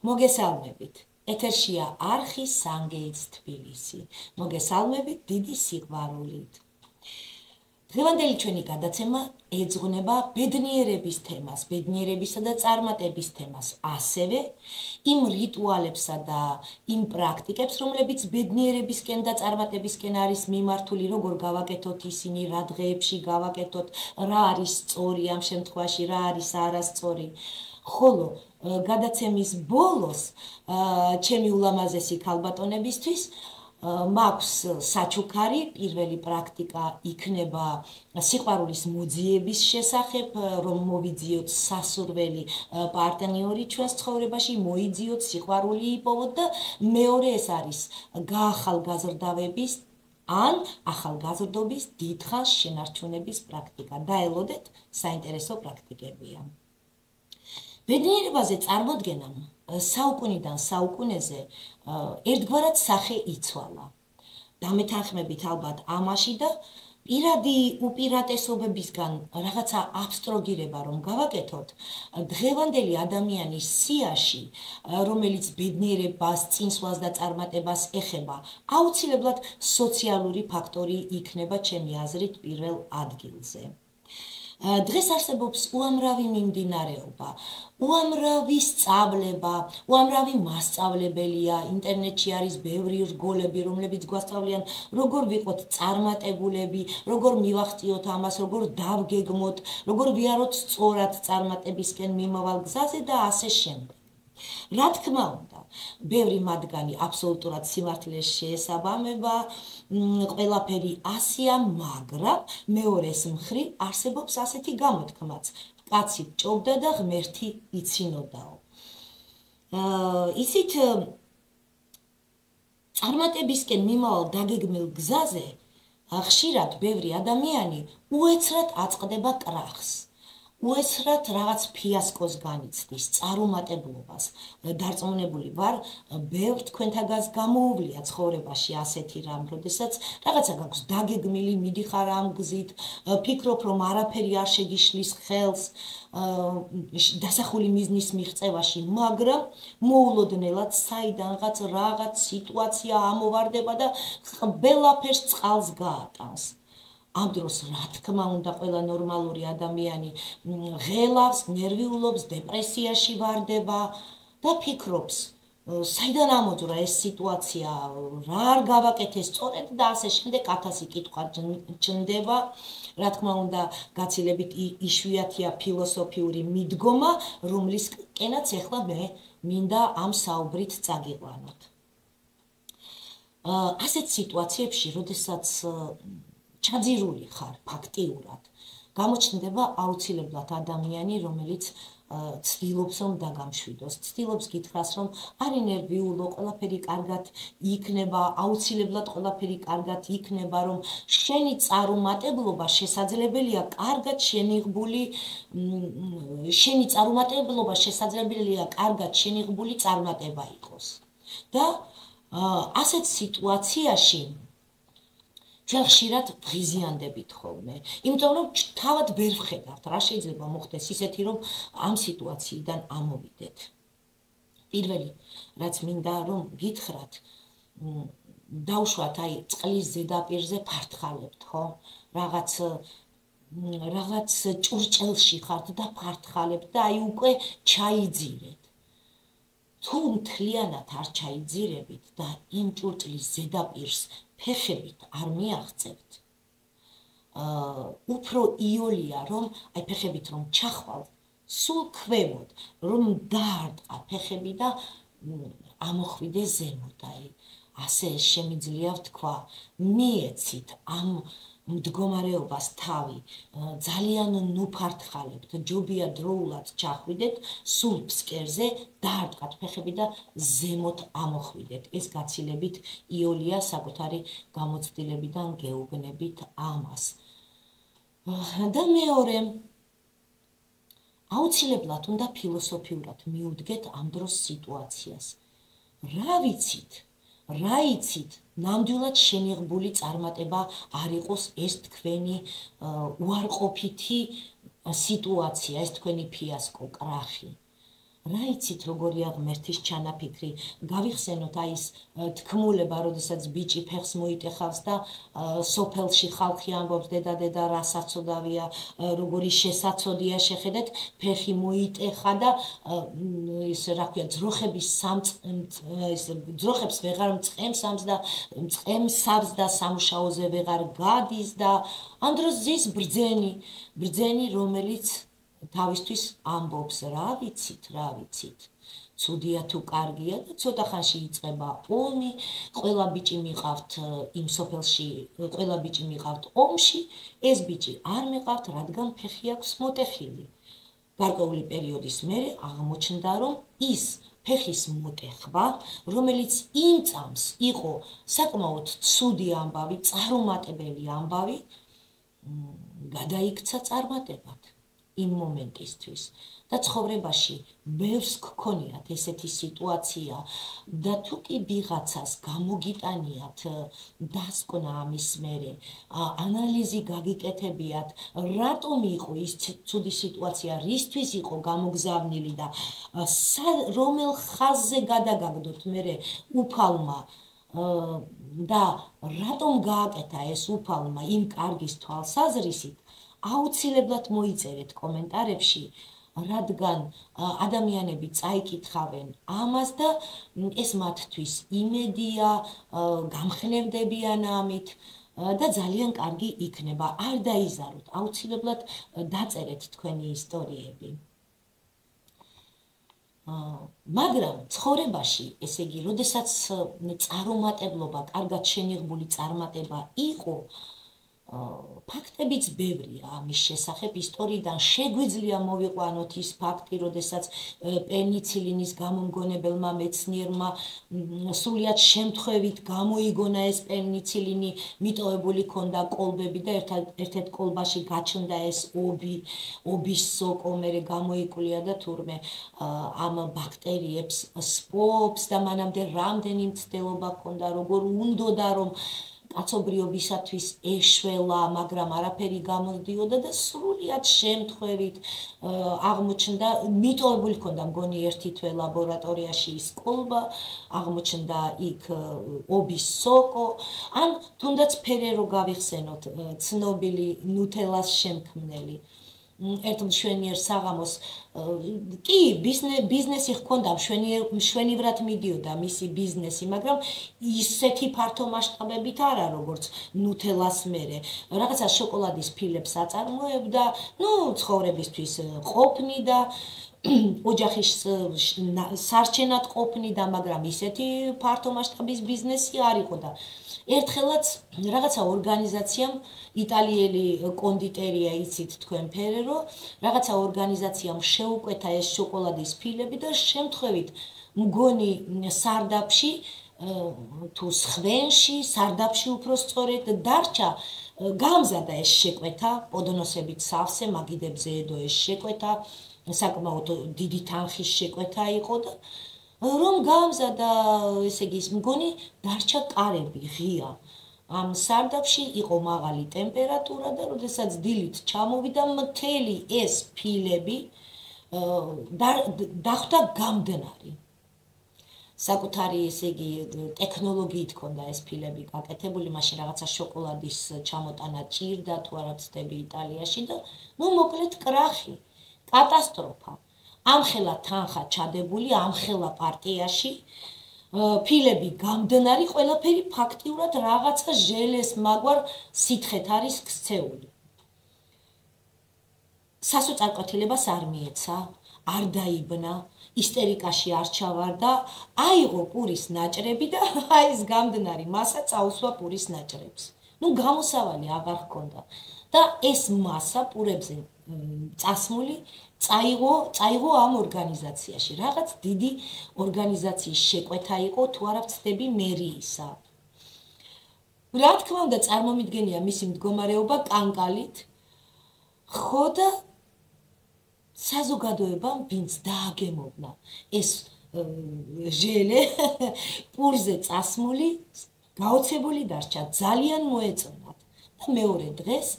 მოგესალმებით. ეთერშია არხის სანგეიც თბილისი. მოგესალმებით დიდი სიყვარულით. დღევანდელი ჩვენი გადაცემა ეძღვნება ბედნიერების თემას, ბედნიერებისა და წარმატების თემას, ასევე იმ რიტუალებსა და იმ პრაქტიკებს, რომლებიც ბედნიერებისკენ და წარმატებისკენ არის მიმართული, როგორ გავაკეთოთ ისინი, რა დღეებში გავაკეთოთ, რა არის სწორი ამ შემთხვევაში, რა არის არასწორი. ხოლო გადაცემის ბოლოს ჩემი ულამაზესი ქალბატონებისთვის მაქვს საჩუქარი, პირველი პრაქტიკა იქნება სიყვარულის მოძიების შესახებ, რომ მოვიძიოთ სასურველი პარტნიორი ჩვენს ცხოვრებაში, მოიძიოთ, სიყვარული იპოვოთ და მეორე ეს არის გაახალგაზრდავების ან ახალგაზრდობის დიდხანს შენარჩუნების პრაქტიკა. დაელოდეთ, საინტერესო პრაქტიკებია. ბედნიერებაზე წარმოდგენამ საუკუნიდან საუკუნეზე ერთგვარად სახე იცვალა. დამეთანხმებით ალბათ ამაში და პირადი უპირატესობებისგან რაღაცა აბსტროგირება რომ გავაკეთოთ, დღევანდელი ადამიანის სიაში, რომელიც ბედნიერებას, წინსვლას და წარმატებას ეხება, აუცილებლად სოციალური ფაქტორი იქნება ჩემი აზრით პირველ ადგილზე. დღეს არსებობს უამრავი მიმდინარეობა, უამრავი სწავლება, უამრავი მასწავლებელია, ინტერნეტში არის ბევრი რგოლები, რომლებიც გვასწავლიან, როგორ ვიყოთ წარმატებულები, როგორ მივახციოთ ამას, როგორ დავგეგმოთ, როგორ ვიაროთ სწორად წარმატებისკენ მიმავალ გზაზე და ასე შემდეგ. რა თქმა უნდა, ბევრი მათგანი აბსოლუტურად სიმართლეს შეესაბამება, ყველაფერი ასეა, მაგრამ მეორეს მხრივ არსებობს ასეთი გამოთქმაც: კაცი ჭობდა და ღმერთი იცინოდაო. ისიც წარმატებისკენ მიმავალ დაგეგმილ გზაზე ხშირად ბევრი ადამიანი უეცრად აწყდება კრახს. უეცრად რაღაც ფიასკოს განიცდის, წარუმატებლობას. დარწმუნებული ვარ, ბევრ თქვენთაგანს გამოუვლია ცხოვრებაში ასეთი რამ, როდესაც რაღაცა გაქვს დაგეგმილი, მიდიხარ ამ გზით, ფიქრობ, რომ არაფერი არ შეგიშლის ხელს დასახული მიზნის მიღწევაში, მაგრამ მოულოდნელად საიდანღაც რაღაც სიტუაცია ამოვარდება და ყველაფერს წყალს გაატანს. ამ დროს, რა თქმა უნდა, ყველა ნორმალური ადამიანი ღელავს, ნერვიულობს, დეპრესიაში ვარდება და ფიქრობს, საიდან ამოძვრა ეს სიტუაცია, რა არ გავაკეთე სწორედ და ასე შემდეგ 1000 კითხვა ჩნდება. რა თქმა უნდა, გაცილებით იშვიათია ფილოსოფიური მიდგომა, რომლისკენაც ახლა მე მინდა ამ საუბრით წაგიყვანოთ. ასეთ სიტუაციებში, როდესაც ჩაძირული ხარ ფაქტიურად, გამოჩნდება აუცილებლად ადამიანი, რომელიც ცდილობს რომ დაგამშვიდოს, ცდილობს გითხრას რომ არ ინერვიულო, ყველაფერი კარგად იქნება, აუცილებლად ყველაფერი კარგად იქნება, რომ შენი წარუმატებლობა შესაძლებელია კარგად შენიღბული წარმატება იყოს. და ასეთ სიტუაციაში ჩვენ ხშირად ვღიზიანდებით ხოლმე, იმიტომ რომ თავად ვერ ვხედავთ, რა შეიძლება მოხდეს ისეთი, რომ ამ სიტუაციიდან ამოვიდეთ. პირველი, რაც მინდა რომ გითხრათ, დავშვათ აი წყლის ზედაპირზე ფართხალებთ, ხო? რაღაც ჭურჭელში ხართ და ფართხალებთ და აი უკვე ჩაიძირეთ. თუ მთლიანად არ ჩაიძირებით და იმ ჭურჭლის ზედაპირს ფეხებით არ მიაღწევთ, უფრო იოლია, რომ აი ფეხებით რომ ჩახვალთ, სულ ქვემოთ, რომ დაარტყა ფეხები და ამოხვიდე ზემოთ, აი ასე შემიძლია ვთქვა, მიეცით ამ მდგომარეობას თავი, ძალიან ნუფართხალებთ, ჯობია დროულად ჩახვიდეთ, სულ ფსკერზე დაარტყათ ფეხები და ზემოთ ამოხვიდეთ. ეს გაცილებით იოლია საკუთარი გამოცდილებიდან გეუბნებით ამას. და მეორე, აუცილებლად უნდა ფილოსოფიურად მიუდგეთ ამ დროს სიტუაციას. რა ვიცით? რა იცით, ნამდვილად შენიღბული წარმატება არ იყოს ეს თქვენი უარყოფითი სიტუაცია, ეს თქვენი ფიასკო, კრახი. რა იცით როგორია ღმერთის ჩანაფიქრი გავიხსენოთ აი ეს თქმულება როდესაც ბიჭი ფეხს მოიტეხავს და სოფელში ხალხი ამბობს დედა რა საცოდავია როგორი შესაძოდია შეხედეთ ფეხი მოიტეხა და ის რა ქვია ძროხების ძროხებს ვეღარ მწყემსავს და სამუშაოზე ვეღარ გადის და ამ დროს ზის ბრძენი რომელიც თავისთვის ამბობს რა ვიცით ცუდია თუ კარგია და ცოტა ხანში იწყება ომი ყველა ბიჭი მიყავთ იმ სოფელში ყველა ბიჭი მიყავთ ომში ეს ბიჭი არ მიყავთ რადგან ფეხი აქვს მოტეხილი გარკვეული პერიოდის მერე აღმოჩნდა რომ ის ფეხის მოტეხვა რომელიც იმ წამს იყო საკმაოდ ცუდი ამბავი წარუმატებელი ამბავი გადაიქცა წარმატებად იმ მომენტისთვის და ცხოვრებაში ბევრს გქონიათ ესეთი სიტუაცია და თუ კი ვიღაცას გამოგიტანიათ დასკვნა ამის მერე ანალიზი გაგიკეთებიათ რატომ იყო ის ცუდი სიტუაცია რისთვის იყო გამოგზავნილი და რომელ ხაზზე გადაგაგდოთ მერე უფალმა და რატომ გააკეთა ეს უფალმა იმ კარგის თვალსაზრისით აუცილებლად მოიწერეთ კომენტარებში, რადგან ადამიანები წაიკითხავენ ამას და ეს მათთვის იმედია, გამხნევდებიან ამით და ძალიან კარგი იქნება. არ დაიზაროთ, აუცილებლად დაწერეთ თქვენი ისტორიები. მაგრამ ცხოვრებაში, ესე იგი, როდესაც წარუმატებლობა, კარგად შენიღბული წარმატება იყო, ფაქტებიც ბევრია ამის შესახებ ისტორიიდან შეგვიძლია მოვიყვანოთ ის ფაქტი, როდესაც პენიცილინის გამომგონებელმა მეცნიერმა სრულიად შემთხვევით გამოიგონა ეს პენიცილინი, მიტოვებული ჰქონდა კოლბები და ერთ-ერთ კოლბაში გაჩნდა ეს ობის სოკო, მერე გამოიკვლია და თურმე ამ ბაქტერიებს სპობს და მანამდე რამდენი მცდელობა ჰქონდა, როგორ უნდოდა რომ კაცობრიობისათვის ეშველა, მაგრამ არაფერი გამოდიოდა და სრულიად შემთხვევით აღმოჩნდა, მიტოვებული ჰქონდა მგონი ერთი თვე ლაბორატორიაში ის კოლბა, აღმოჩნდა იქ ობის სოკო, ან თუნდაც ფერერო გავიხსენოთ, ცნობილი ნუთელას შემქმნელი. ერთ მშვენიერ საღამოს კი ბიზნესი ჰქონდა მშვენივრად მიდიოდა მისი ბიზნესი, მაგრამ ისეთი ფართო მასშტაბებით არა, როგორც ნუთელას მერე. რაღაცა შოკოლადის ფილებს აწარმოებდა, ცხოვრებისთვის ყოფნი და ოჯახის სარჩენად ყოფნი და მაგრამ ისეთი ფართო მასშტაბის ბიზნესი არ იყო და ერთხელაც რაღაცა ორგანიზაციამ იტალიელი კონდიტერია იცით თქვენ ფერერო რაღაცა ორგანიზაციამ შეუკვეთა ეს შოკოლადის ფილები და შემთხვევით მგონი სარდაფში თუ სხვენში სარდაფში უფრო სწორედ დარჩა გამზადა ეს შეკვეთა პოდონოსებით სავსე მაგიდებზე ედო ეს შეკვეთა საკმაოდ დიდი თანხის შეკვეთა იყო და რომ გამზადა ესე იგი მგონი დარჩა კარები ღია ამ სარდაფში იყო მაღალი ტემპერატურა და როდესაც დილით ჩამოვიდა მთელი ეს ფილები დახვდა გამდნარი საკუთარი ესე იგი ტექნოლოგიით ჰქონდა ეს ფილები გაკეთებული მაშინ რაღაცა შოკოლადის ჩამოტანა ჭირდა თუ არა ვცდები იტალიაში და მოკლედ კრახი კატასტროფა ამხელა თანხა ჩადებული ამხელა პარტიაში ფილები გამდნარი ყველაფერი ფაქტიურად რაღაცა ჟელეს მაგვარ სითხეთ არის ქცეული სასოწარკვეთილებას არ მიეცა არ დაიბნა ისტერიკაში არ ჩავარდა აიღო პურის ნაჭრები და აი ეს გამდნარი მასა წაუსვა პურის ნაჭრებს გამოსავალი აღარ ჰქონდა და ეს მასა პურებზე წასმული წაიღო ამ ორგანიზაციაში რაღაც დიდი ორგანიზაციის შეკვეთა იყო თუ არა ვცდები მერიისა რა თქმა უნდა წარმომიდგენია მისი მდგომარეობა კანკალით ხო და საზოგადოებამ ვინც დააგემოვნა ეს ჟელე პურზე წასმული გაოცებული დარჩა ძალიან მოეწონათ და მეორე დღეს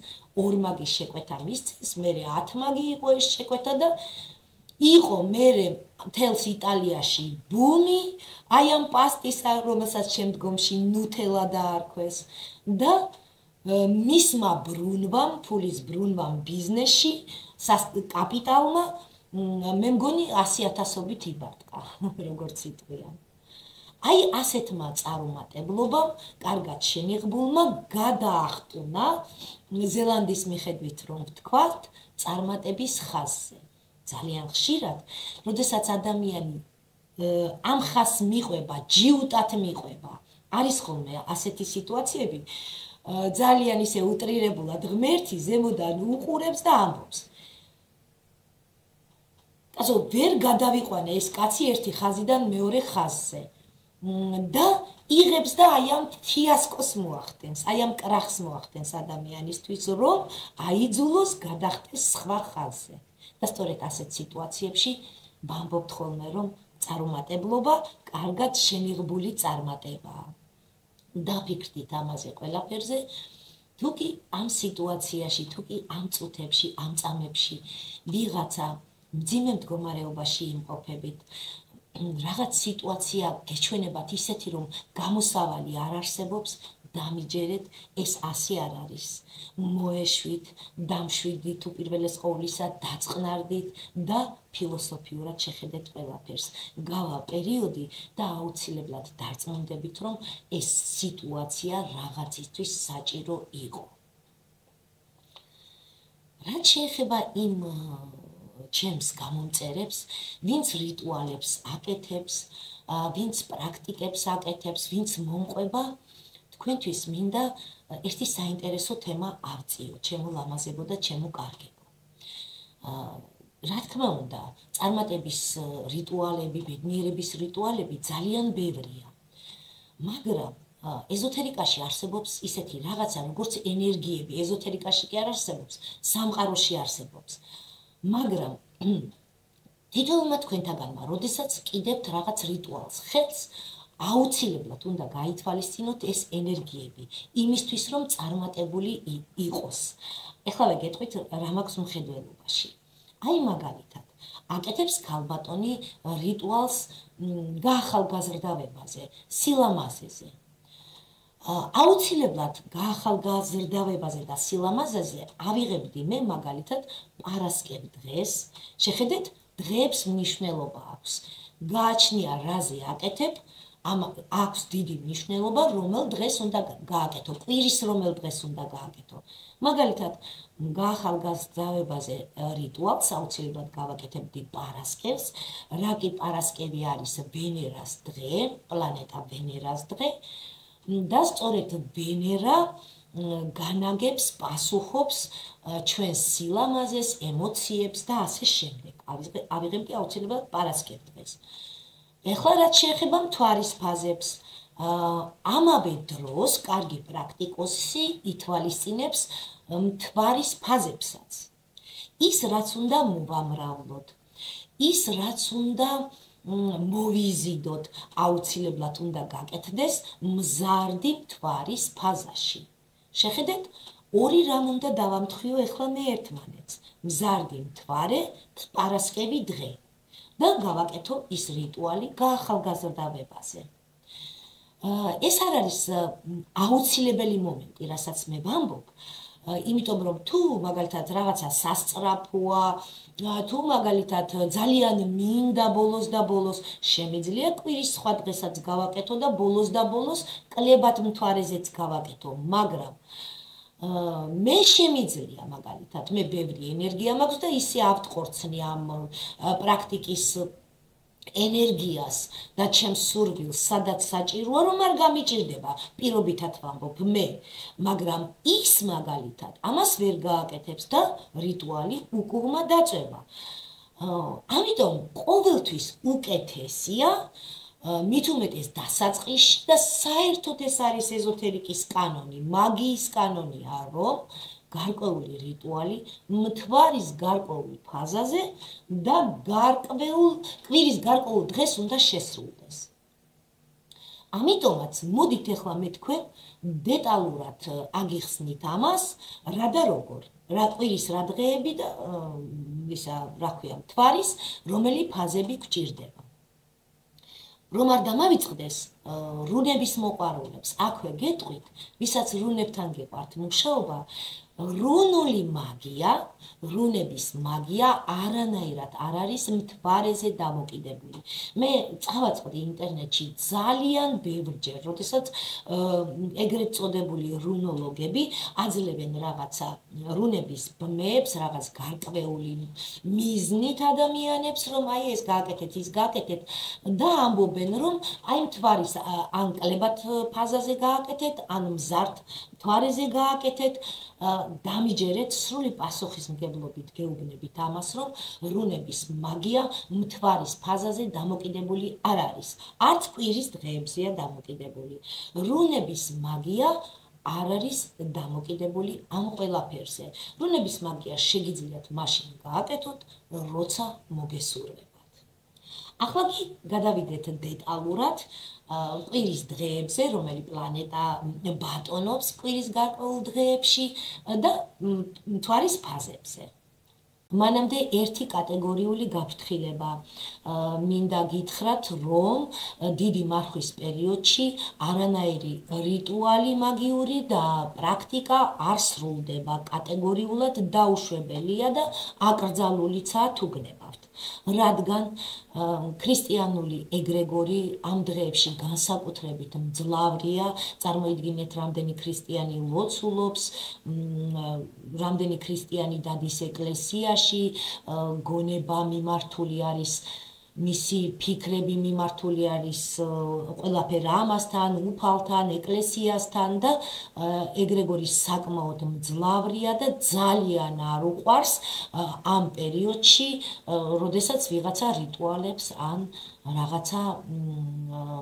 ორმაგი შეკვეთა მისცეს, მერე 10 მაგი იყო ეს შეკვეთა და იყო მერე მთელს იტალიაში ბუმი აი ამ პასტისა, რომელსაც შემდგომში ნუტელა დაარქვეს და მისმა ბრუნვამ, ფულის ბრუნვამ ბიზნესში კაპიტალმა მე მგონი 100,000-ობით იბარტყა, როგორც იტყვიან. აი ასეთმა წარუმატებლობამ, კარგად შემიღბულმა გადაახტუნა ზელანდიის მიხედვით რომ ვთქვათ, წარმატების ხაზზე. ძალიან ხშირად, როდესაც ადამიანი ამ ხაზს მიყვება, ჯიუტად მიყვება, არის ხოლმე ასეთი სიტუაციები, ძალიან ისე უტრირებულად ღმერთი ზემოდან უყურებს და ამბობს. კაცო, ვერ გადავიყვანე ეს კაცი ერთი ხაზიდან მეორე ხაზზე. და იღებს და აი ამ ფიასკოს მოახდენს, აი ამ კრახს მოახდენს ადამიანისთვის, რომ აიძულოს გადახტეს სხვა ხაზზე. და სწორედ ასეთ სიტუაციებში ვამბობთ ხოლმე, რომ წარუმატებლობა კარგად შემიღბული წარმატებაა. დაფიქრდით ამაზე ყველაფერზე, თუ კი ამ სიტუაციაში, თუ კი ამ წუთებში, ამ წამებში ვიღაცა მძიმე მდგომარეობაში იმყოფებით, რაღაც სიტუაცია გეჩვენებათ ისეთი, რომ გამოსავალი არ არსებობს, დამიჯერეთ, ეს ასე არ არის. მოეშვით, დამშვიდით უპირველეს ყოვლისა, დაწყნარდით და ფილოსოფიურად შეხედეთ ყველაფერს. გავა პერიოდი და აუცილებლად დარწმუნდებით, რომ ეს სიტუაცია რაღაცისთვის საჭირო იყო. რაც შეეხება იმ ჩემს გამომწერებს, ვინც რიტუალებს აკეთებს, ვინც პრაქტიკებს აკეთებს, ვინც მომყვება, თქვენთვის მინდა ერთი საინტერესო თემა ავწიო, ჩემო ლამაზებო და ჩემო კარგებო. რა თქმა უნდა, წარმატების რიტუალები, ბედნიერების რიტუალები ძალიან ბევრია. მაგრამ ეზოთერიკაში არსებობს ისეთი რაღაცა, როგორც ენერგიები, ეზოთერიკაში კი არ არსებობს, სამყაროში არსებობს. მაგრამ თითოეულმა თქვენთაგანმა, როდესაც კიდევთ რაღაც რიტუალს ხელს, აუცილებლად უნდა გაითვალისწინოთ ეს ენერგიები, იმისთვის რომ წარმატებული იყოს. ეხლა გეტყვით რა მაქვს მხედველობაში. აი მაგალითად, აკეთებს ქალბატონი რიტუალს გაახალგაზრდავებაზე, სილამაზეზე. აუცილებლად გაახალგაზრდავებაზე და სილამაზეზე ავიღებდი მე მაგალითად პარასკევ დღეს. შეხედეთ, დღეებს მნიშვნელობა აქვს. გააჩნია რაზე აკეთებ, აქვს დიდი მნიშვნელობა, რომელ დღეს უნდა გააკეთო, კვირის რომელ დღეს უნდა გააკეთო. მაგალითად, გაახალგაზრდავებაზე რიტუალს აუცილებლად გავაკეთებდი პარასკევს, რა კი პარასკევი არის ვენერას დღე, პლანეტა ვენერას დღე. და სწორედ ვენერა განაგებს, პასუხობს ჩვენს სილამაზეს, ემოციებს და ასე შემდეგ. ავიღებდი აუცილებლად პარასკევ დღეს. ეხლა რაც შეეხება მთვარის ფაზებს, ამავე დროს კარგი პრაქტიკოსი ითვალისწინებს მთვარის ფაზებსაც. ის რაც უნდა მოვამრავლოთ, ის რაც უნდა მოვიზიდოთ, აუცილებლად უნდა გაკეთდეს მზარდი მთვარის ფაზაში. შეხედეთ, ორი რამ უნდა დავამთხვიო ეხლა მე ერთმანეთს. მზარდი მთვარე, პარასკევი დღე. და გავაკეთო ის რიტუალი გაახალგაზრდავებაზე. ეს არ არის აუცილებელი მომენტი, რასაც მე ვამბობ, იმიტომ რომ თუ მაგალითად რაღაცა სასწრაფოა, თუ მაგალითად ძალიან მინდა ბოლოს და ბოლოს, შემიძლია კვირის სხვა დღესაც გავაკეთო და ბოლოს და ბოლოს კლებად მთვარეზეც გავაკეთო, მაგრამ მე შემიძლია მაგალითად, მე ბევრი ენერგია მაქვს და ისე ავტყორცნი ამ პრაქტიკის ენერგიას და ჩემს სურვილს, სადაც საჭიროა, რომ არ გამიჭირდება, პირობითად ვამბობ მე, მაგრამ ის მაგალითად ამას ვერ გააკეთებს და რიტუალი უკუღმა დაწვება. ამიტომ ყოველთვის უკეთესია, მით უმეტეს დასაწყისში და საერთოდ ეს არის ეზოთერიკის კანონი, მაგიის კანონია, რომ გარკვეული რიტუალი მთვარის გარკვეულ ფაზაზე და კვირის გარკვეულ დღეს უნდა შესრულდეს. ამიტომაც მოდით ახლა მე თქვენ დეტალურად აგიხსნით ამას, რა და როგორ, რა კვირის რა დღეები და ისა რა ქვია, მთვარის რომელი ფაზები გჭირდება. რომ არ დამავიწყდეს რუნების მოყვარულებს, აქვე გეტყვით, ვისაც რუნებთან გეყვართ მუშაობა, რუნული მაგია, რუნების მაგია არანაირად არ არის მთვარეზე დამოკიდებული. მე წავაწყდი ინტერნეტში ძალიან ბევრჯერ, როდესაც ეგრეთ წოდებული რუნოლოგები აძლევენ რაღაცა რუნების ბმებს, რაღაც გარკვეული მიზნით ადამიანებს, რომ აი ეს გააკეთეთ, ის გააკეთეთ და ამბობენ, რომ აი მთვარის ან კლებად ფაზაზე გააკეთეთ, ან მზარდ მთვარეზე გააკეთეთ, დამიჯერეთ სრული პასუხისმგებლობით გეუბნებით ამას, რომ რუნების მაგია მთვარის ფაზაზე დამოკიდებული არ არის. არც კვირის დღეებზეა დამოკიდებული. რუნების მაგია არ არის დამოკიდებული ამ ყველაფერზე. რუნების მაგია შეგიძლიათ მაშინ გააკეთოთ, როცა მოგესურვებათ. ახლა კი გადავიდეთ დეტალურად კვირის დღეებზე, რომელი პლანეტა ბატონობს კვირის გარკვეულ დღეებში და მთვარის ფაზებზე. მანამდე ერთი კატეგორიული გაფრთხილება მინდა გითხრათ, რომ დიდი მარხვის პერიოდში არანაირი რიტუალი მაგიური და პრაქტიკა არ სრულდება, კატეგორიულად დაუშვებელია და აკრძალულიცაა თუ გნებავთ. რადგან ქრისტიანული ეგრეგორი ამ დღეებში განსაკუთრებით მძლავრია, წარმოიდგინეთ, რამდენი ქრისტიანი ლოცულობს, რამდენი ქრისტიანი დადის ეკლესიაში, გონება მიმართული არის, მისი ფიქრები მიმართული არის ყველაფერ ამასთან, უფალთან, ეკლესიასთან და ეგრეგორი საკმაოდ მძლავრია და ძალიან არ უყვარს ამ პერიოდში, როდესაც ვიღაცა რიტუალებს ან რაღაცა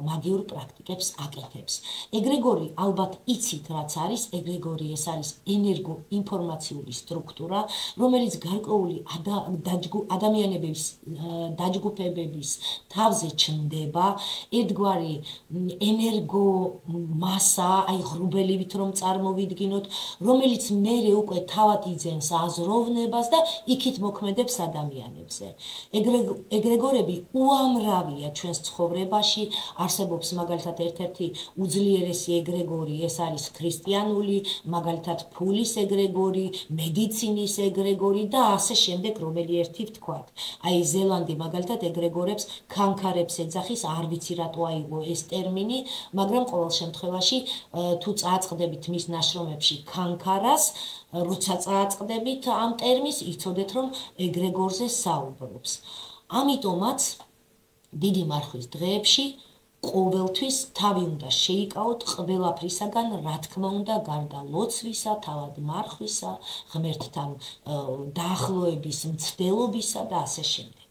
მაგიურ პრაქტიკებს აკეთებს. ეგრეგორი ალბათ იცით რაც არის, ეგრეგორი ეს არის ენერგოინფორმაციული სტრუქტურა, რომელიც გარკვეული ადამიანების დაჯგუფებების თავზე ჩნდება, ერთგვარი ენერგო მასა, აი ღრუბელივით რომ წარმოვიდგინოთ, რომელიც მერე უკვე თავად იძენს აზროვნებას და იქით მოქმედებს ადამიანებზე. ეგრეგორები უამრავი ჩვენს ცხოვრებაში არსებობს მაგალითად ერთ-ერთი უძლიერესი ეგრეგორი, ეს არის ქრისტიანული, მაგალითად ფულის ეგრეგორი, მედიცინის ეგრეგორი და ასე შემდეგ, რომელი ერთი ვთქვათ. აი ზელანდი მაგალითად ეგრეგორებს ქანქარებს ეძახის, არ ვიცი რატო აიღო ეს ტერმინი, მაგრამ ყოველ შემთხვევაში თუ წააწყდებით მის ნაშრომებში ქანქარას, როცა წააწყდებით ამ ტერმინს, იცოდეთ რომ ეგრეგორზე საუბრობს. ამიტომაც დიდი მარხვის დღეებში ყოველთვის თავი უნდა შეიკავოთ ყველაფრისაგან, რა თქმა უნდა, გარდა ლოცვისა, თავად მარხვისა, ღმერთთან დაახლოების მცდელობისა და ასე შემდეგ.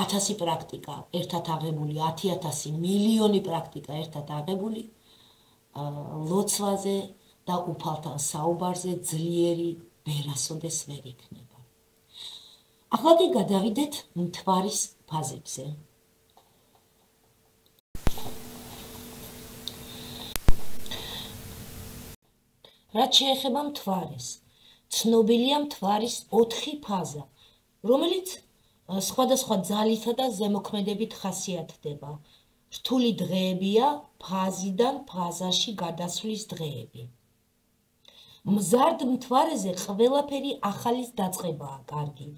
1000 პრაქტიკა ერთად აღებული, 10,000 მილიონი პრაქტიკა ერთად აღებული ლოცვაზე და უფალთან საუბარზე ძლიერი ვერასოდეს ვერ იქნება. ახლა კი გადავიდეთ მთვარის ფაზებზე. რაც შეეხება მთვარეს, ცნობილია მთვარის 4 ფაზა, რომელიც სხვადასხვა ძალითა და ზემოქმედებით ხასიათდება. რთული დღეებია ფაზიდან ფაზაში გადასვლის დღეები. მზარდ მთვარეზე ყველაფერი ახალის დაწყებაა კარგი.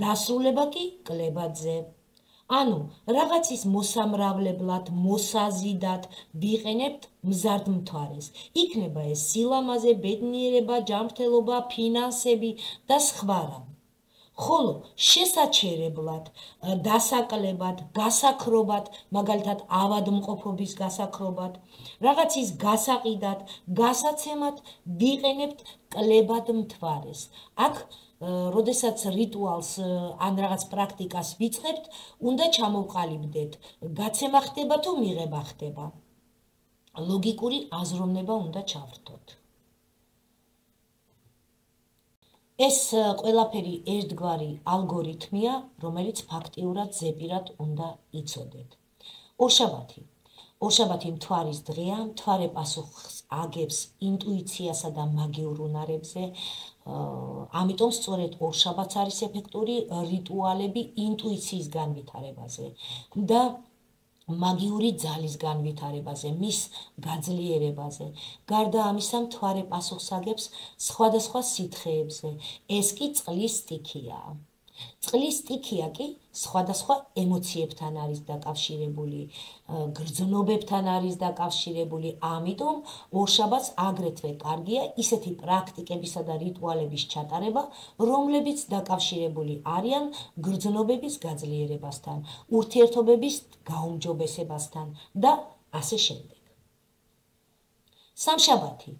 დასრულება კი კლებადზე. ანუ რაღაცის მოსამრავლებლად, მოსაზიდად ვიყენებთ მზარდ მთვარეს. იქნება ეს სილამაზე, ბედნიერება, ჯანმრთელობა, ფინანსები და სხვა რამ. ხოლო შესაჩერებლად, დასაკლებად, გასაქრობად, მაგალითად ავადმყოფობის გასაქრობად, რაღაცის გასაყიდად, გასაცემად ვიყენებთ კლებად მთვარეს. აქ როდესაც რიტუალს ან რაღაც პრაქტიკას ვიწყებთ, უნდა ჩამოვყალიბდეთ, გაცემა ხდება თუ მიღება ხდება. ლოგიკური აზროვნება უნდა ჩავრთოთ. ეს ყველაფერი ერთგვარი ალგორითმია, რომელიც ფაქტიურად ზეპირად უნდა იცოდეთ. ორშაბათი. ორშაბათი მთვარის დღეა, მთვარე პასუხს აგებს ინტუიციასა და მაგიურ უნარებზე. ამიტომ სწორედ ორშაბათს არის ეფექტური რიტუალები ინტუიციის განვითარებაზე და მაგიური ძალის განვითარებაზე, მის გაძლიერებაზე. გარდა ამისა, მთვარე პასუხს აგებს სხვადასხვა სითხეებზე. ეს კი წყლის სტიქია. წყლის სტიქია კი სხვადასხვა ემოციებთან არის დაკავშირებული, გრძნობებთან არის დაკავშირებული, ამიტომ ორშაბათს აგრეთვე კარგია ისეთი პრაქტიკებისა და რიტუალების ჩატარება, რომლებიც დაკავშირებული არიან გრძნობების გაძლიერებასთან, ურთიერთობების გაუმჯობესებასთან და ასე შემდეგ. სამშაბათი.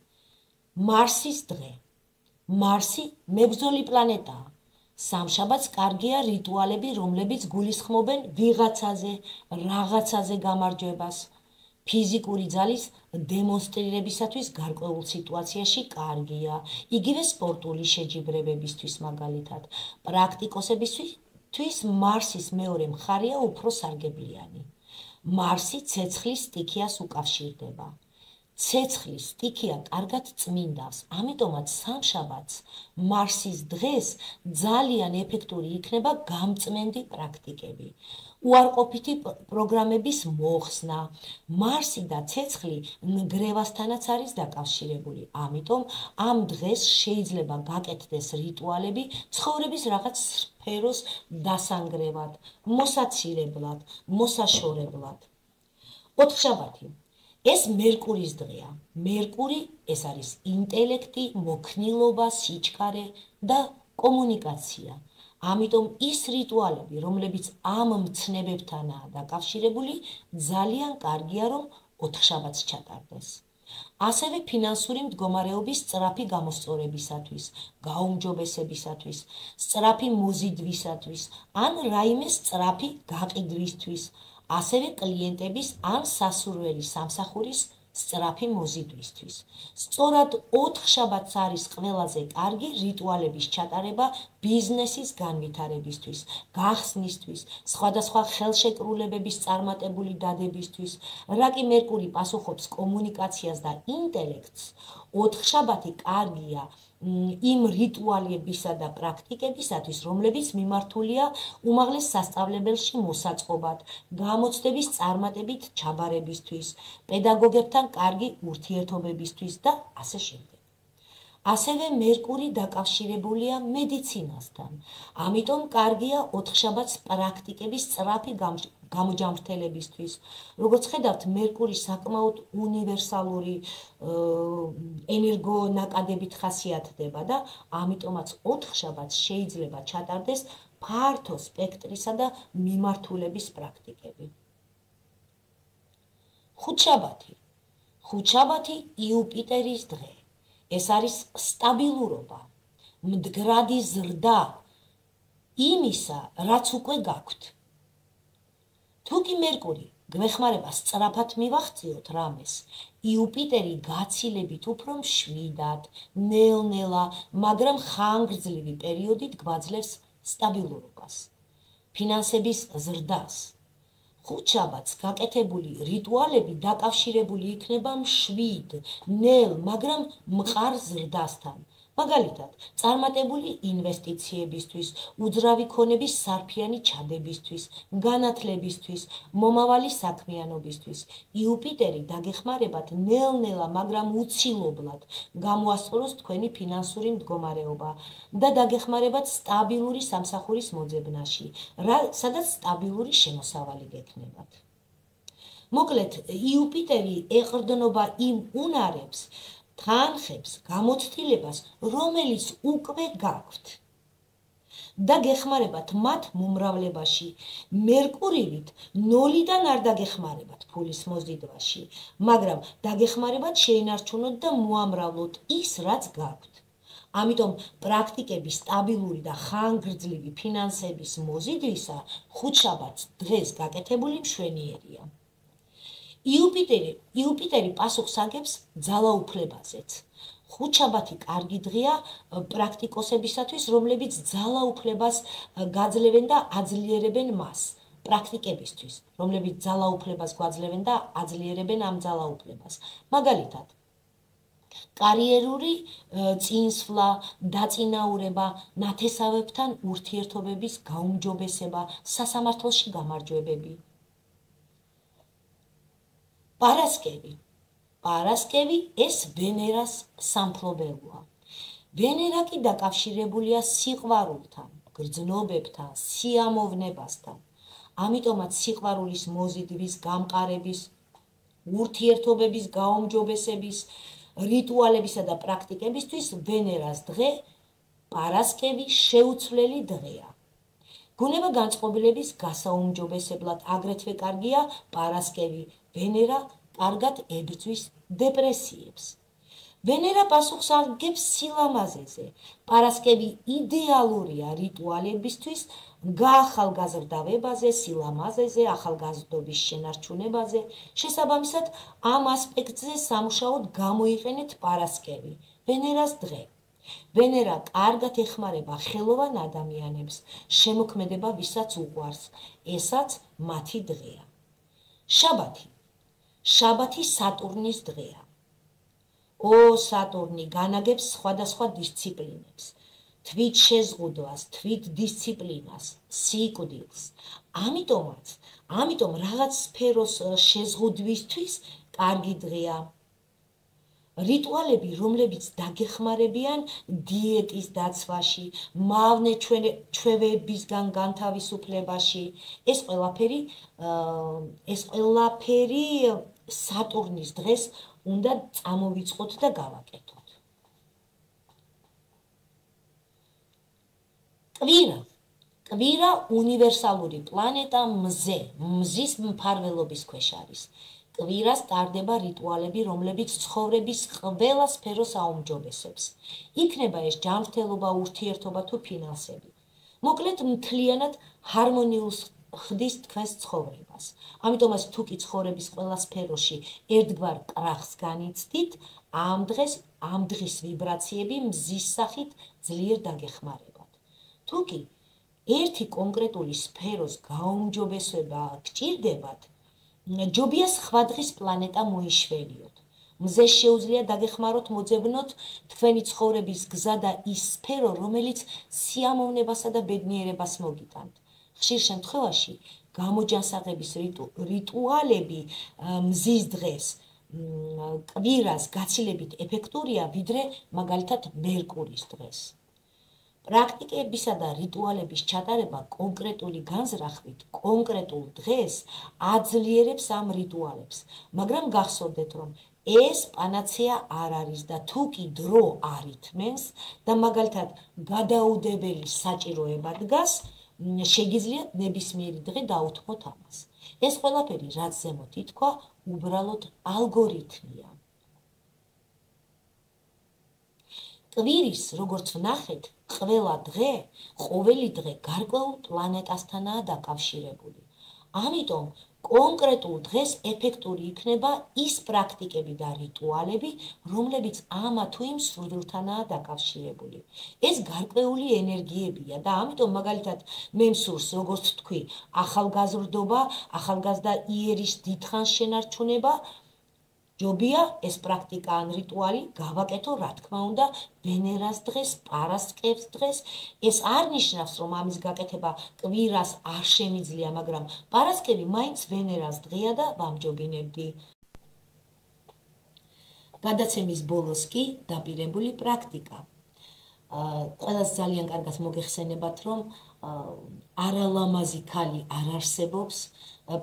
მარსის დღე. მარსი მებრძოლი პლანეტაა. სამშაბათს კარგია რიტუალები, რომლებიც გულისხმობენ ვიღაცაზე, რაღაცაზე გამარჯვებას. ფიზიკური ძალის დემონსტრირებისათვის გარკვეულ სიტუაციაში კარგია, იგივე სპორტული შეჯიბრებებისთვის მაგალითად. პრაქტიკოსებისთვის მარსის მეორე მხარეა უფრო სარგებლიანი. მარსი ცეცხლის სტიქიას უკავშირდება. ცეცხლის სტიქია კარგად წმინდავს, ამიტომაც სამშაბათს მარსის დღეს ძალიან ეფექტური იქნება გამწმენდი პრაქტიკები. უარყოფითი პროგრამების მოხსნა. მარსი და ცეცხლი ნგრევასთანაც არის დაკავშირებული, ამიტომ ამ დღეს შეიძლება გაკეთდეს რიტუალები ცხოვრების რაღაც სფეროს დასანგრევად, მოსაცილებლად, მოსაშორებლად. ოთხშაბათი. ეს მერკურის დღეა. მერკური ეს არის ინტელექტი, მოქნილობა, სიჩქარე და კომუნიკაცია. ამიტომ ის რიტუალები, რომლებიც ამ მცნებებთანაა დაკავშირებული, ძალიან კარგია, რომ ოთხშაბათს ჩატარდეს. ასევე ფინანსური მდგომარეობის სწრაფი გამოსწორებისათვის, გაუმჯობესებისათვის, სწრაფი მოზიდვისათვის, ან რაიმე სწრაფი გაყიდვისთვის, ასევე კლიენტების ან სასურველი სამსახურის სწრაფი მოზიდვისთვის. სწორად ოთხშაბათს არის ყველაზე კარგი რიტუალების ჩატარება ბიზნესის განვითარებისთვის, გახსნისთვის, სხვადასხვა ხელშეკრულებების წარმატებული დადებისთვის. რა კი მერკური პასუხობს კომუნიკაციას და ინტელექტს, ოთხშაბათი კარგია იმ რიტუალებისა და პრაქტიკებისათვის, რომლებიც მიმართულია უმაღლეს სასწავლებელში მოსაწყობად, გამოცდების წარმატებით ჩაბარებისთვის, პედაგოგებთან კარგი ურთიერთობებისთვის და ასე შემდეგ. ასევე მერკური დაკავშირებულია მედიცინასთან, ამიტომ კარგია ოთხშაბათს პრაქტიკების სწრაფი გამოჯამრთელებისთვის. როგორც ხედავთ, მერკური საკმაოდ უნივერსალური ენერგონაკადებით ხასიათდება და ამიტომაც ოთხშაბათს შეიძლება ჩატარდეს ფართო სპექტრისა და მიმართულების პრაქტიკები. ხუთშაბათი. ხუთშაბათი იუპიტერის დღე. ეს არის სტაბილურობა, მდგრადი ზრდა იმისა, რაც უკვე გაქვთ. თუ კი მერკური გვეხმარება სწრაფად მივახციოთ რამეს, იუპიტერი გაცილებით უფრო მშვიდად, ნელ-ნელა, მაგრამ ხანგრძლივი პერიოდით გვაძლევს სტაბილურობას, ფინანსების ზრდას. ხუთშაბათს გაკეთებული რიტუალები დაკავშირებული იქნება მშვიდ, ნელ, მაგრამ მყარ ზრდასთან. მაგალითად, წარმატებული ინვესტიციებისთვის, უძრავი ქონების სარფიანი ჩადებისთვის, განათლებისთვის, მომავალი საქმიანობისთვის. იუპიტერი დაგეხმარებათ ნელ-ნელა, მაგრამ უცილობლად გამოასწოროს თქვენი ფინანსური მდგომარეობა და დაგეხმარებათ სტაბილური სამსახურის მოძებნაში, სადაც სტაბილური შემოსავალი გექნებათ. მოკლედ, იუპიტერი ეყრდნობა იმ უნარებს, თანხებს, გამოცდილებას, რომელიც უკვე გაქვთ და გეხმარებათ მათ მომრავლებაში. მერკურივით ნოლიდან არ დაგეხმარებათ ფულის მოზიდვაში, მაგრამ დაგეხმარებათ შეინარჩუნოთ და მოამრავლოთ ის, რაც გაქვთ. ამიტომ პრაქტიკების სტაბილური და ხანგრძლივი ფინანსების მოზიდვისა ხუთშაბათს დღეს გაკეთებული მშვენიერია. იუპიტერი პასუხს აგებს ძალაუფლებაზეც. ხუთშაბათი კარგი დღეა პრაქტიკოსებისათვის, რომლებიც ძალაუფლებას გაძლევენ და აძლიერებენ მას. პრაქტიკებისთვის, რომლებიც ძალაუფლებას გვაძლევენ და აძლიერებენ ამ ძალაუფლებას. მაგალითად, კარიერული წინსვლა, დაწინაურება, ნათესავებთან ურთიერთობების გაუმჯობესება, სასამართლოში გამარჯვებები. პარასკევი ეს ვენერას სამფლობელოა. ვენერა კი დაკავშირებულია სიყვარულთან, გრძნობებთან, სიამოვნებასთან. ამიტომაც სიყვარულის მოზიდვის, გამყარების, ურთიერთობების გაუმჯობესების, რიტუალებისა და პრაქტიკებისთვის ვენერას დღე, პარასკევი შეუცვლელი დღეა. გუნება განწყობილების გასაუმჯობესებლად აგრეთვე კარგია პარასკევი. ვენერა კარგად ებრძვის დეპრესიებს. ვენერა პასუხს აღგებს სილამაზეზე. პარასკევი იდეალურია რიტუალებისთვის, გაახალგაზრდავებაზე, სილამაზეზე, ახალგაზრდობის შენარჩუნებაზე. შესაბამისად, ამ ასპექტზე სამუშაოდ გამოიყენეთ პარასკევი, ვენერას დღე. ვენერა კარგად ეხმარება ხელოვან ადამიანებს, შემოქმედება ვისაც უყვარს, ესაც მათი დღეა. შაბათი სატურნის დღეა. სატურნი განაგებს სხვადასხვა დისციპლინებს, თვით შეზღუდვას, თვით დისციპლინას, სიკვდილს. ამიტომ რაღაც სფეროს შეზღუდვისთვის კარგი დღეა. რიტუალები, რომლებიც დაგეხმარებიან დიეტის დაცვაში, მავნე ჩვევებისგან განთავისუფლებაში, ეს ყველაფერი სატურნის დღეს უნდა წამოვიწყოთ და გავაკეთოთ. კვირა უნივერსალური პლანეტა მზე, მზის მფარველობის ქვეშ არის. კვირას ტარდება რიტუალები, რომლებიც ცხოვრების ყველა სფეროს აუმჯობესებს. იქნება ეს ჯანმრთელობა, ურთიერთობა თუ ფინანსები. მოკლედ, მთლიანად ჰარმონიულს ხდის თქვენს ცხოვრებას. ამიტომაც თუ კი ცხოვრების ყველა სფეროში ერთგვარ კრახს განიცდით, ამ დღის ვიბრაციები მზის სახით ძლიერ დაგეხმარებათ. თუ კი ერთი კონკრეტული სფეროს გაუმჯობესება გჭირდებათ, ჯობია სხვა დღის პლანეტა მოიშველიოთ. მზე შეუძლია დაგეხმაროთ მოძებნოთ თქვენი ცხოვრების გზა და ის სფერო, რომელიც სიამოვნებასა და ბედნიერებას მოგიტანთ. ხშირ შემთხვევაში გამოჯანსაღების რიტუალები მზის დღეს, კვირას გაცილებით ეფექტურია, ვიდრე მაგალითად მერკურის დღეს. პრაქტიკებისა და რიტუალების ჩატარება კონკრეტული განზრახვით, კონკრეტულ დღეს აძლიერებს ამ რიტუალებს, მაგრამ გახსოვდეთ, რომ ეს პანაცეა არ არის და თუ კი დრო არ ითმენს და მაგალითად გადაუდებელი საჭიროება დგას, შეგიძლიათ ნებისმიერი დღე დაუთმოთ ამას. ეს ყველაფერი, რაც ზემოთ ითქვა, უბრალოდ ალგორითმია. კვირის, როგორც ვნახეთ, ყოველი დღე გარკვეულ პლანეტასთანაა დაკავშირებული. ამიტომ კონკრეტულ დღეს ეფექტური იქნება ის პრაქტიკები და რიტუალები, რომლებიც ამა თუ იმ სურვილთანაა დაკავშირებული. ეს გარკვეული ენერგიებია და ამიტომ მაგალითად მე მსურს, როგორც თქვი, ახალგაზრდობა, ახალგაზრდა იერის დიდხანს შენარჩუნება, ჯობია ეს პრაქტიკა ან რიტუალი გავაკეთო, რა თქმა უნდა, ვენერას დღეს, პარასკევს დღეს. ეს არ ნიშნავს, რომ ამის გაკეთება კვირას არ შემიძლია, მაგრამ პარასკევი მაინც ვენერას დღეა და ვამჯობინებდი. გადაცემის ბოლოს კი დაპირებული პრაქტიკა. ყველას ძალიან კარგად მოგეხსენებათ, რომ არალამაზი ქალი არ არსებობს.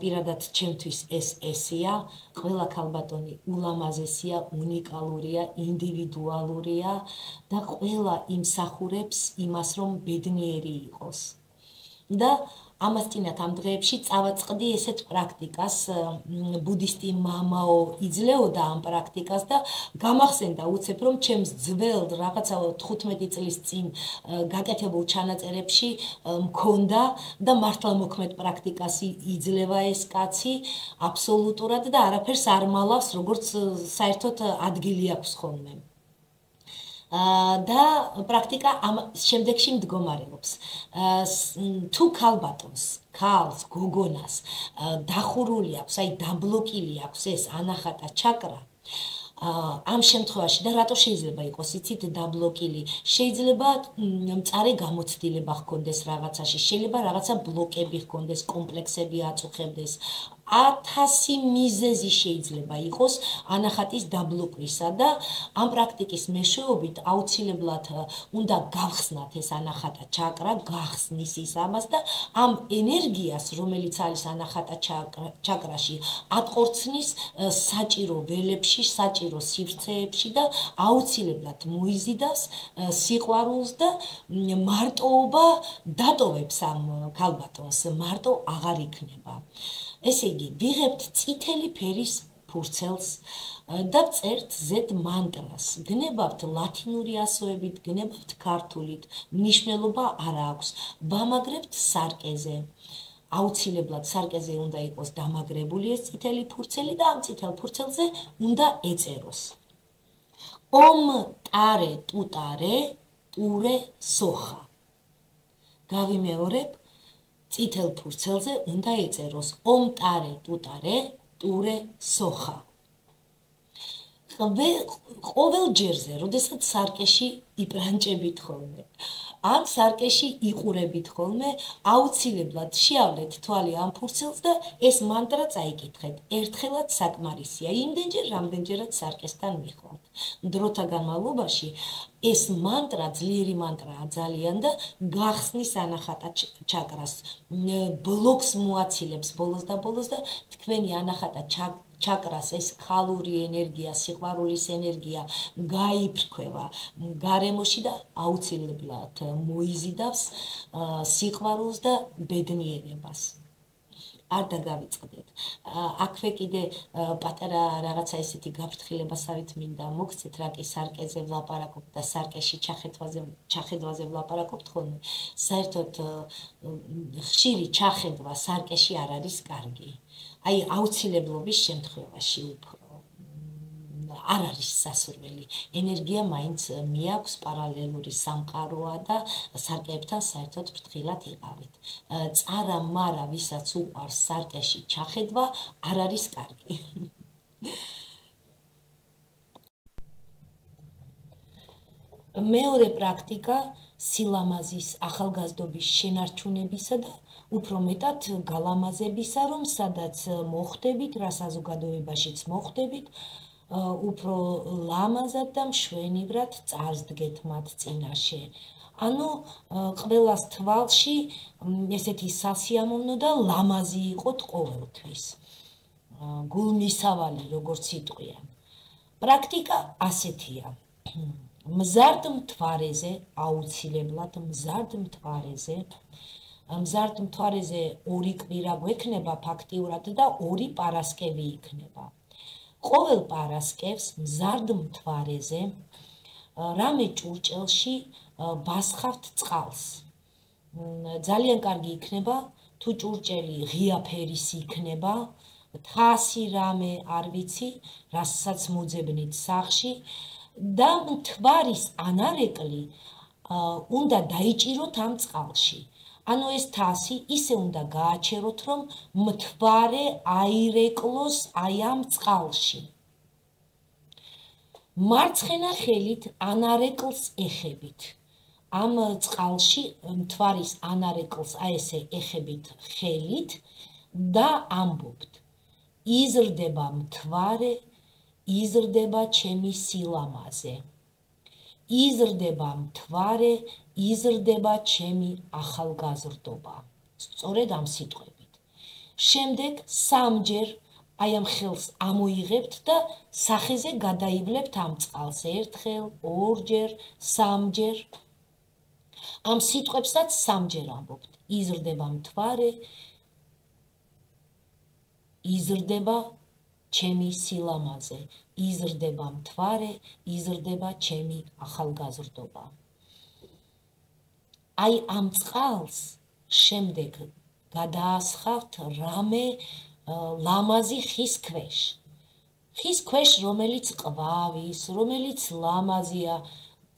პირადად ჩემთვის ეს ესეა, ყველა ქალბატონი ულამაზესია, უნიკალურია, ინდივიდუალურია და ყველა იმსახურებს იმას, რომ ბედნიერი იყოს. და ამას წინათ ამ დღეებში წავაწყდი ესეთ პრაქტიკას, ბუდისტი მამაო იძლეოდა ამ პრაქტიკას და გამახსენდა უცებ, რომ ჩემს ძველ რაღაცა 15 წლის წინ გაკეთებულ ჩანაწერებში მქონდა და მართლა მოქმედ პრაქტიკას იძლევა ეს კაცი აბსოლუტურად და არაფერს არ მალავს, როგორც საერთოდ ადგილი აქვს ხოლმე. და პრაქტიკა ამ შემდეგში მდგომარეობს. თუ ქალს, გოგონას დახურული აქვს, აი დაბლოკილი აქვს ეს ანახატა ჩაკრა. ამ შემთხვევაში და რატო შეიძლება იყოს იცით დაბლოკილი? შეიძლება მწარე გამოცდილება ჰქონდეს რაღაცაში, შეიძლება რაღაცა ბლოკები ჰქონდეს, კომპლექსები აწუხებდეს. 1000 მიზეზი შეიძლება იყოს ანახატის დაბლოკვისა და ამ პრაქტიკის მეშვეობით აუცილებლად უნდა გავხსნათ ეს ანახატა ჩაკრა, გახსნის ის ამას და ამ ენერგიას, რომელიც არის ანახატა ჩაკრაში, ატყორცნის საჭირო ველებში, საჭირო სივრცეებში და აუცილებლად მოიზიდავს სიყვარულს და მარტოობა დატოვებს ამ ქალბატონს, მარტო აღარ იქნება. ესე იგი, ვიღებთ წითელი ფერის ფურცელს და წერთ Z მანტრას. გნებავთ ლათინური ასოებით, გნებავთ ქართულით, მნიშვნელობა არ აქვს. ვამაგრებთ სარკეზე. აუცილებლად სარკეზე უნდა იყოს დამაგრებული ეს წითელი ფურცელი და ამ წითელ ფურცელზე უნდა ეწეროს. ომ ტარე ტუტარე ტურე სოხა. გავიმეორებ, წითელ ფურცელზე უნდა ეწეროს ომ ტარე ტუტარე ტურე სოხა. ყოველ ჯერზე, როდესაც სარკეში იპრანჭებით ხოლმე, ამ სარკეში იყურებით ხოლმე, აუცილებლად შეავლეთ თვალი ამ ფურცელს და ეს მანტრა წაიკითხეთ. ერთხელაც საკმარისია, იმდენჯერ, რამდენჯერაც სარკესთან მიხვალთ. დროთა განმავლობაში ეს მანტრა, ძლიერი მანტრაა ძალიან და გახსნის ანახატა ჩაკრას, ბლოკს მოაცილებს ბოლოს და თქვენი ანახატა ჩაკრას ეს ქალური ენერგია, სიყვარულის ენერგია გაიფრქვევა გარემოში და აუცილებლად მოიზიდავს სიყვარულს და ბედნიერებას. არ დაგავიწყდეთ. აქვე კიდე პატარა რაღაცა ისეთი გაფრთხილებასავით მინდა მოგცეთ, რა კი სარკეზე ვლაპარაკობთ და სარკეში ჩახედვაზე ვლაპარაკობთ ხოლმე. საერთოდ ხშირი ჩახედვა სარკეში არ არის კარგი. აი აუცილებლობის შემთხვევაში უფრო არ არის სასურველი. ენერგია მაინც მიაქვს, პარალელური სამყაროა და სარკეებთან საერთოდ ფრთხილად იყავით. წარა-მარა, ვისაც უყვარს სარკეში ჩახედვა, არ არის კარგი. მეორე პრაქტიკა სილამაზის ახალგაზრდობის შენარჩუნებისა და უფრო მეტად გალამაზებისა, რომ სადაც მოხვდებით, რა საზოგადოებაშიც მოხვდებით, უფრო ლამაზად და მშვენივრად წარსდგეთ მათ წინაშე. ანუ ყველას თვალში ესეთი სასიამოვნო და ლამაზი იყოთ ყოველთვის. გულმისავალი, როგორც იტყვიან. პრაქტიკა ასეთია. მზარდ მთვარეზე, აუცილებლად მზარდ მთვარეზე ორი კვირა გვექნება ფაქტიურად და ორი პარასკევი იქნება. ყოველ პარასკევს მზარდ მთვარეზე რამე ჭურჭელში ბასხავთ წყალს. ძალიან კარგი იქნება თუ ჭურჭელი ღია ფერის იქნება, თასი რამე არ ვიცი, რასაც მოძებნით სახში და მთვარის ანარეკლი უნდა დაიჭიროთ ამ წყალში. ანუ ეს თასი ისე უნდა გააჩეროთ, რომ მთვარე აირეკლოს აი ამ წყალში. მარცხენა ხელით ანარეკლს ეხებით. ამ წყალში მთვარის ანარეკლს აი ესე ეხებით ხელით და ამბობთ: იზრდება მთვარე, იზრდება ჩემი სილამაზე. იზრდება მთვარე, იზრდება ჩემი ახალგაზრდობა. სწორედ ამ სიტყვებით. შემდეგ სამჯერ აი ამ ხელს ამოიღებთ და სახეზე გადაივლებთ ამ წყალს. ერთხელ, ორჯერ, სამჯერ. ამ სიტყვებსაც სამჯერ ამბობთ. იზრდება მთვარე, იზრდება ჩემი სილამაზე. იზრდება მთვარე, იზრდება ჩემი ახალგაზრდობა. აი ამ წყალს შემდეგ გადაასხავთ რამე ლამაზი ხის ქვეშ. ხის ქვეშ, რომელიც ყვავის, რომელიც ლამაზია,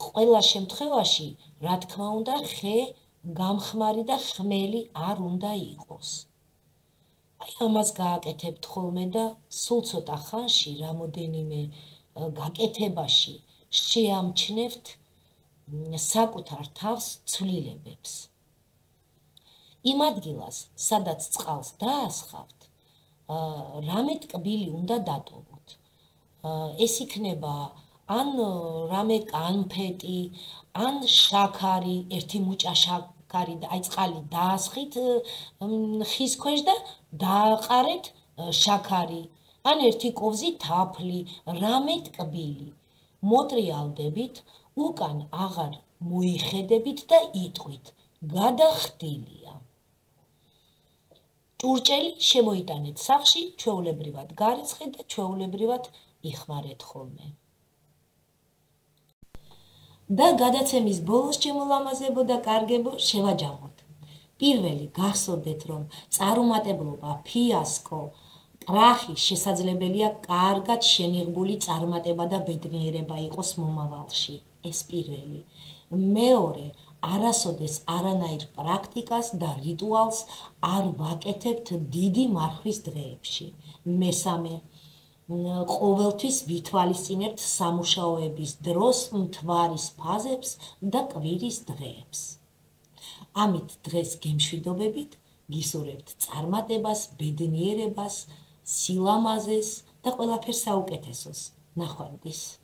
ყველა შემთხვევაში, რა თქმა უნდა, ხე გამხმარი და ხმელი არ უნდა იყოს. აი ამას გააკეთებთ ხოლმე და სულ ცოტა ხანში რამოდენიმე გაკეთებაში შეამჩნევთ საკუთარ თავს ცვლილებებს. იმ ადგილას, სადაც წყალს დაასხავთ, რამე ტკბილი უნდა დატოვოთ. ეს იქნება ან რამე კანფეტი, ან შაქარი, ერთი მუჭა შაქარი და აი წყალი დაასხით ხის ქვეშ და დააყარეთ შაქარი, ან ერთი კოვზი თაფლი, რამე ტკბილი. მოტრიალდებით, უკან აღარ მოიხედებით და იტყვით, გადახდილია. ჭურჭელი შემოიტანეთ სახლში, ჩვეულებრივად გარიცხეთ და ჩვეულებრივად იხმარეთ ხოლმე. და გადაცემის ბოლოს ჩემო ლამაზებო და კარგებო შევაჯამოთ. პირველი გახსოვდეთ, რომ წარუმატებლობა, ფიასკო, კრახი შესაძლებელია კარგად შემიღბული წარმატება და ბედნიერება იყოს მომავალში. ეს პირველი. მეორე, არასოდეს არანაირ პრაქტიკას და რიტუალს არ ვაკეთებთ დიდი მარხვის დღეებში. მესამე, ყოველთვის ვითვალისწინებთ სამუშაოების დროს მთვარის ფაზებს და კვირის დღეებს. ამით დღეს გემშვიდობებით, გისურვებთ წარმატებას, ბედნიერებას, სილამაზეს და ყველაფერს საუკეთესოს. ნახვამდის.